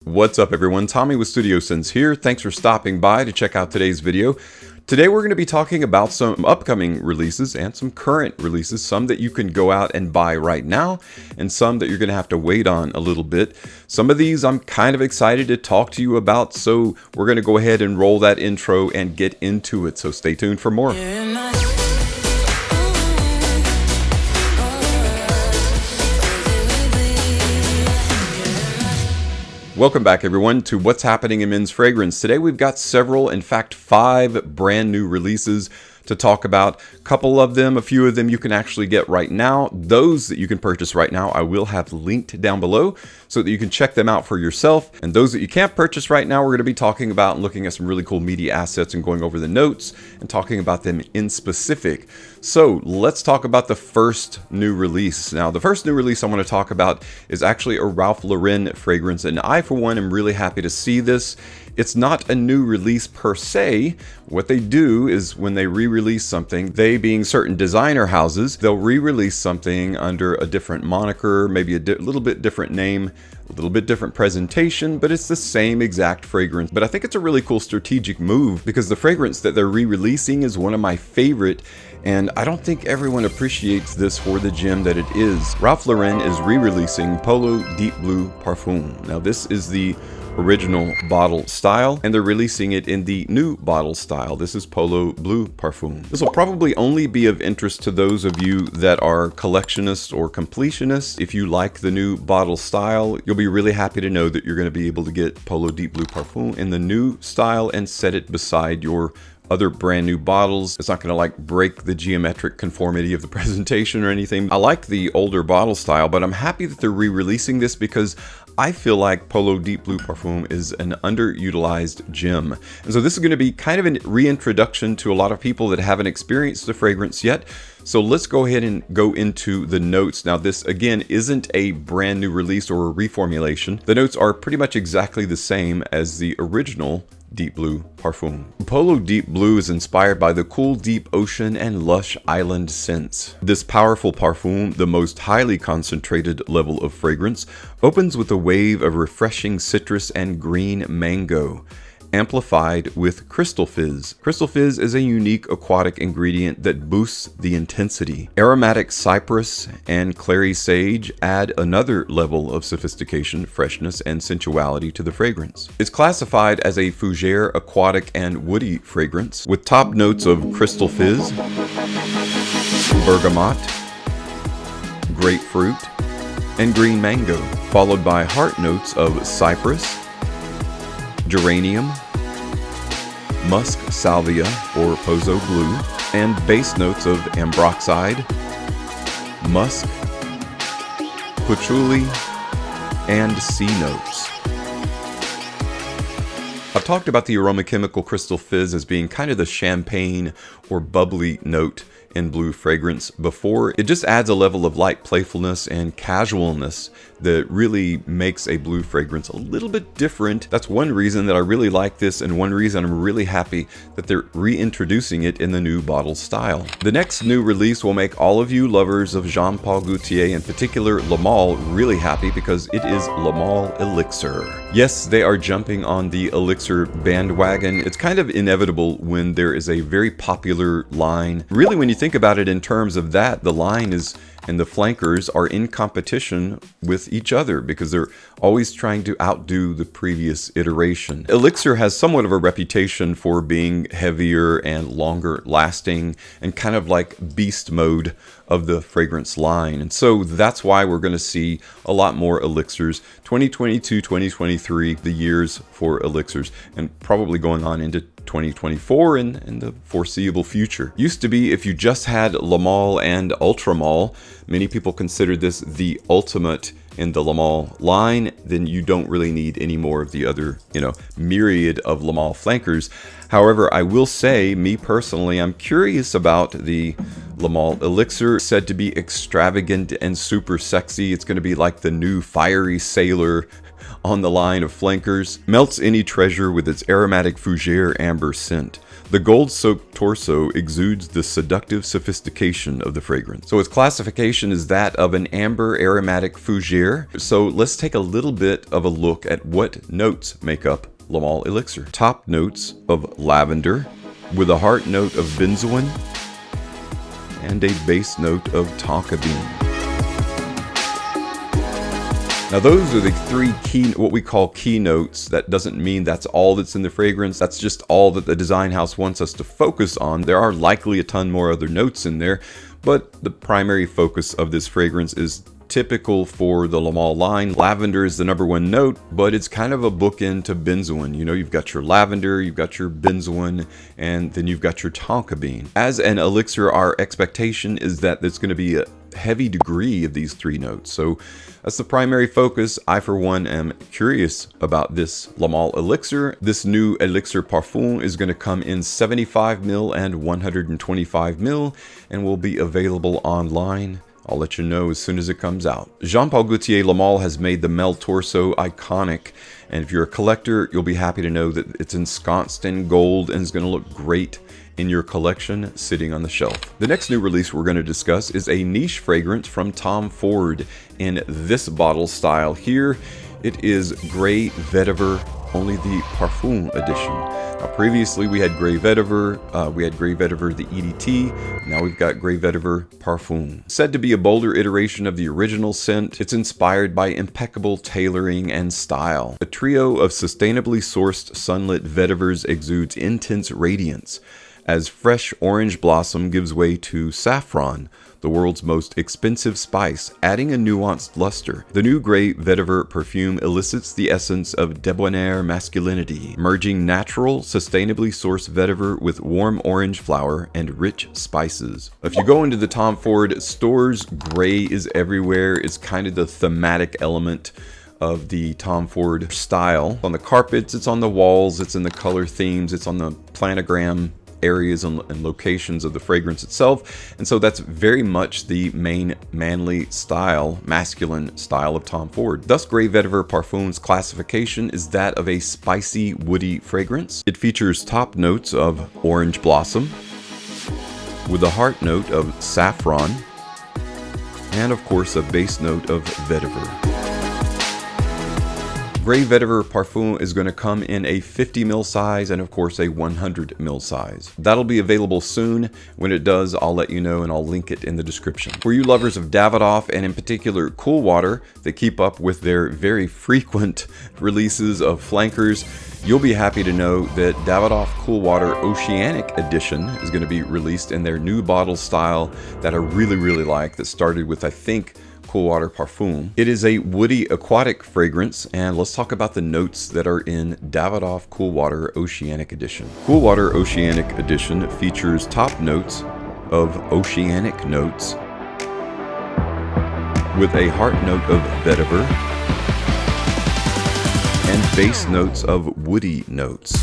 What's up everyone, Tommy with Studio Sense here. Thanks for stopping by to check out today's video. Today we're going to be talking about some upcoming releases and some current releases, some that you can go out and buy right now and some that you're going to have to wait on a little bit. Some of these I'm kind of excited to talk to you about, so we're going to go ahead and roll that intro and get into it, so stay tuned for more. Welcome back everyone to What's Happening in Men's Fragrance. Today we've got several, in fact 5 brand new releases to talk about. A couple of them, a few of them you can actually get right now. Those that you can purchase right now I will have linked down below so that you can check them out for yourself. And those that you can't purchase right now, we're going to be talking about and looking at some really cool media assets and going over the notes and talking about them in specific. So let's talk about the first new release. Now the first new release I want to talk about is actually a Ralph Lauren fragrance, and I for one am really happy to see this. It's not a new release per se. What they do is when they re-release something, they being certain designer houses, they'll re-release something under a different moniker, maybe a little bit different name, a little bit different presentation, but it's the same exact fragrance. But I think it's a really cool strategic move because the fragrance that they're re-releasing is one of my favorite, and I don't think everyone appreciates this for the gem that it is. Ralph Lauren is re-releasing Polo Deep Blue Parfum. Now this is the original bottle style, and they're releasing it in the new bottle style. This is Polo Blue Parfum. This will probably only be of interest to those of you that are collectionists or completionists. If you like the new bottle style, you'll be really happy to know that you're going to be able to get Polo Deep Blue Parfum in the new style and set it beside your other brand new bottles. It's not going to like break the geometric conformity of the presentation or anything. I like the older bottle style, but I'm happy that they're re-releasing this because I feel like Polo Deep Blue Parfum is an underutilized gem. And so this is going to be kind of a reintroduction to a lot of people that haven't experienced the fragrance yet. So let's go ahead and go into the notes. Now this again isn't a brand new release or a reformulation. The notes are pretty much exactly the same as the original Deep Blue Parfum. Polo Deep Blue is inspired by the cool deep ocean and lush island scents. This powerful parfum, the most highly concentrated level of fragrance, opens with a wave of refreshing citrus and green mango, amplified with Crystal Fizz. Crystal Fizz is a unique aquatic ingredient that boosts the intensity. Aromatic cypress and clary sage add another level of sophistication, freshness, and sensuality to the fragrance. It's classified as a fougere, aquatic, and woody fragrance with top notes of Crystal Fizz, bergamot, grapefruit, and green mango, followed by heart notes of cypress, geranium, musk salvia or pozo blue, and base notes of ambroxide, musk, patchouli, and sea notes. I've talked about the aroma chemical Crystal Fizz as being kind of the champagne or bubbly note in blue fragrance before. It just adds a level of light playfulness and casualness that really makes a blue fragrance a little bit different. That's one reason that I really like this, and one reason I'm really happy that they're reintroducing it in the new bottle style. The next new release will make all of you lovers of Jean-Paul Gaultier, in particular Le Male, really happy because it is Le Male Elixir. Yes, they are jumping on the Elixir bandwagon. It's kind of inevitable when there is a very popular line. Really, when you think about it in terms of that, the line is and the flankers are in competition with each other because they're always trying to outdo the previous iteration. Elixir has somewhat of a reputation for being heavier and longer lasting and kind of like beast mode of the fragrance line. And so that's why we're going to see a lot more elixirs. 2022, 2023, the years for elixirs, and probably going on into 2024 and in the foreseeable future. Used to be if you just had Le Male and Ultra Male, many people considered this the ultimate in the Le Male line, then you don't really need any more of the other, myriad of Le Male flankers. However, I will say, me personally, I'm curious about the Le Male Elixir, said to be extravagant and super sexy. It's going to be like the new fiery sailor on the line of flankers, melts any treasure with its aromatic fougere amber scent. The gold-soaked torso exudes the seductive sophistication of the fragrance. So its classification is that of an amber aromatic fougere. So let's take a little bit of a look at what notes make up Male Elixir. Top notes of lavender, with a heart note of benzoin, and a base note of tonka bean. Now those are the three key, what we call keynotes. That doesn't mean that's all that's in the fragrance. That's just all that the design house wants us to focus on. There are likely a ton more other notes in there, but the primary focus of this fragrance is typical for the Male line. Lavender is the #1 note, but it's kind of a bookend to benzoin. You know, you've got your lavender, you've got your benzoin, and then you've got your tonka bean. As an elixir, our expectation is that there's going to be a heavy degree of these three notes. So that's the primary focus. I, for one, am curious about this Male Elixir. This new Elixir Parfum is going to come in 75 ml and 125 ml and will be available online. I'll let you know as soon as it comes out. Jean-Paul Gaultier Male has made the Male torso iconic, and if you're a collector, you'll be happy to know that it's ensconced in gold and is going to look great in your collection sitting on the shelf. The next new release we're going to discuss is a niche fragrance from Tom Ford in this bottle style here. It is Grey Vetiver, only the Parfum edition. Now, previously we had Grey Vetiver, the EDT, now we've got Grey Vetiver Parfum. Said to be a bolder iteration of the original scent, it's inspired by impeccable tailoring and style. A trio of sustainably sourced sunlit vetivers exudes intense radiance, as fresh orange blossom gives way to saffron, the world's most expensive spice, adding a nuanced luster. The new Grey Vetiver perfume elicits the essence of debonair masculinity, merging natural, sustainably sourced vetiver with warm orange flower and rich spices. If you go into the Tom Ford stores, gray is everywhere. It's kind of the thematic element of the Tom Ford style. On the carpets, it's on the walls, it's in the color themes, it's on the planogram areas and locations of the fragrance itself, and so that's very much the main manly style, masculine style of Tom Ford. Thus, Grey Vetiver Parfum's classification is that of a spicy, woody fragrance. It features top notes of orange blossom, with a heart note of saffron, and of course a base note of vetiver. Grey Vetiver Parfum is going to come in a 50 ml size and of course a 100 ml size. That'll be available soon. When it does, I'll let you know and I'll link it in the description. For you lovers of Davidoff and in particular Cool Water that keep up with their very frequent releases of flankers, you'll be happy to know that Davidoff Cool Water Oceanic Edition is going to be released in their new bottle style that I really like, that started with, I think, Cool Water Parfum. It is a woody aquatic fragrance, and let's talk about the notes that are in Davidoff Cool Water Oceanic Edition. Cool Water Oceanic Edition features top notes of oceanic notes with a heart note of vetiver and base notes of woody notes.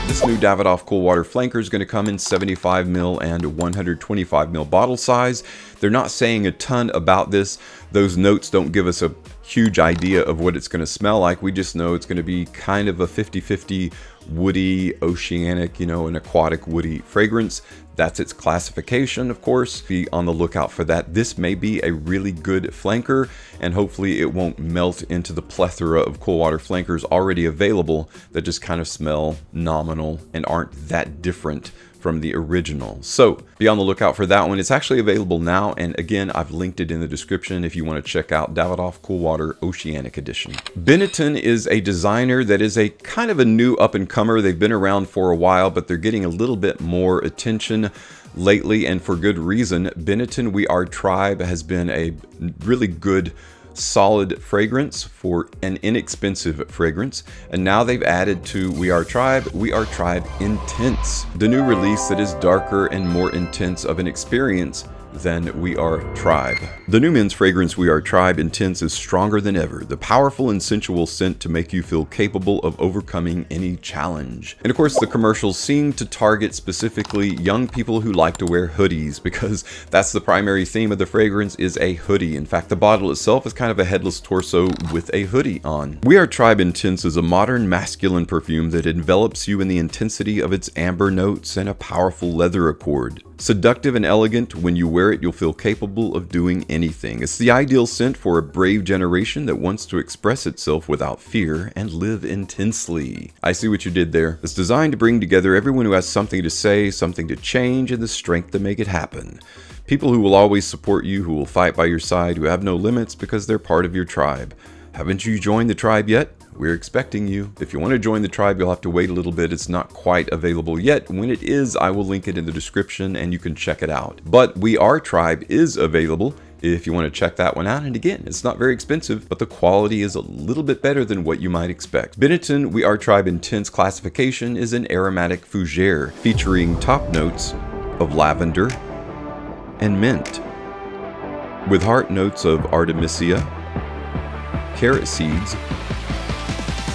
This new Davidoff Cool Water Flanker is going to come in 75 ml and 125 ml bottle size. They're not saying a ton about this. Those notes don't give us a huge idea of what it's going to smell like. We just know it's going to be kind of a 50-50 woody, oceanic, you know, an aquatic woody fragrance. That's its classification, of course. Be on the lookout for that. This may be a really good flanker, and hopefully it won't melt into the plethora of Cool Water flankers already available that just kind of smell nominal and aren't that different from the original. So be on the lookout for that one. It's actually available now, and again, I've linked it in the description if you want to check out Davidoff Cool Water Oceanic Edition. Benetton is a designer that is a kind of a new up-and-comer. They've been around for a while, but they're getting a little bit more attention lately, and for good reason. Benetton We Are Tribe has been a really good solid fragrance for an inexpensive fragrance, and now they've added to We Are Tribe Intense, the new release that is darker and more intense of an experience than We Are Tribe. The new men's fragrance We Are Tribe Intense is stronger than ever, the powerful and sensual scent to make you feel capable of overcoming any challenge. And of course, the commercials seem to target specifically young people who like to wear hoodies, because that's the primary theme of the fragrance, is a hoodie. In fact, the bottle itself is kind of a headless torso with a hoodie on. We Are Tribe Intense is a modern masculine perfume that envelops you in the intensity of its amber notes and a powerful leather accord. Seductive and elegant, when you wear it, you'll feel capable of doing anything. It's the ideal scent for a brave generation that wants to express itself without fear and live intensely. I see what you did there. It's designed to bring together everyone who has something to say, something to change, and the strength to make it happen. People who will always support you, who will fight by your side, who have no limits because they're part of your tribe. Haven't you joined the tribe yet? We're expecting you. If you want to join the tribe, you'll have to wait a little bit. It's not quite available yet. When it is, I will link it in the description and you can check it out. But We Are Tribe is available if you want to check that one out. And again, it's not very expensive, but the quality is a little bit better than what you might expect. Benetton We Are Tribe Intense classification is an aromatic fougere featuring top notes of lavender and mint, with heart notes of artemisia, carrot seeds,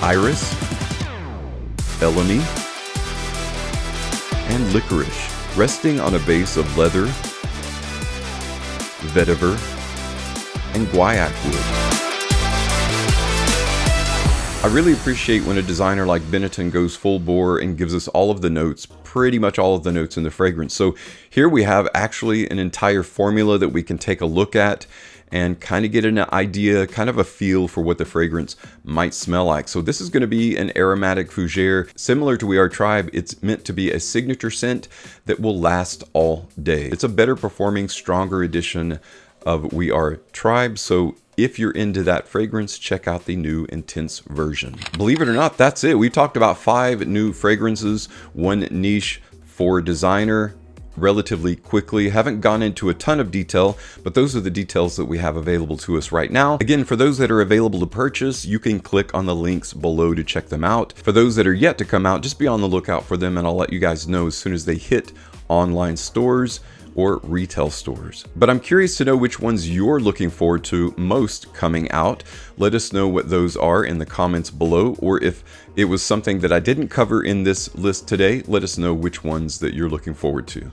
iris, elemi, and licorice, resting on a base of leather, vetiver, and guaiac wood. I really appreciate when a designer like Benetton goes full bore and gives us all of the notes, pretty much all of the notes in the fragrance. So here we have actually an entire formula that we can take a look at and kind of get an idea, kind of a feel for what the fragrance might smell like. So this is going to be an aromatic fougere. Similar to We Are Tribe, it's meant to be a signature scent that will last all day. It's a better performing, stronger edition of We Are Tribe. So if you're into that fragrance, check out the new intense version. Believe it or not, that's it. We talked about 5 new fragrances, 1 niche, 4 designer, relatively quickly. Haven't gone into a ton of detail, but those are the details that we have available to us right now. Again, for those that are available to purchase, you can click on the links below to check them out. For those that are yet to come out, just be on the lookout for them and I'll let you guys know as soon as they hit online stores or retail stores. But I'm curious to know which ones you're looking forward to most coming out. Let us know what those are in the comments below, or if it was something that I didn't cover in this list today, let us know which ones that you're looking forward to.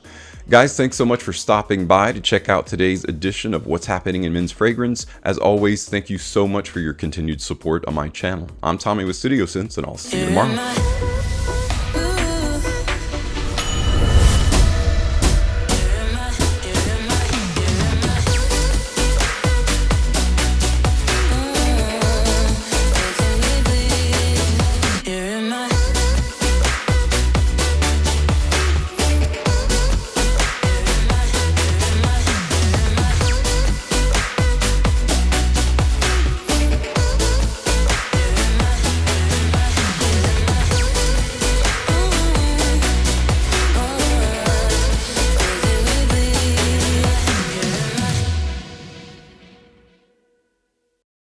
Guys, thanks so much for stopping by to check out today's edition of What's Happening in Men's Fragrance. As always, thank you so much for your continued support on my channel. I'm Tommy with Studio Sense, and I'll see you tomorrow.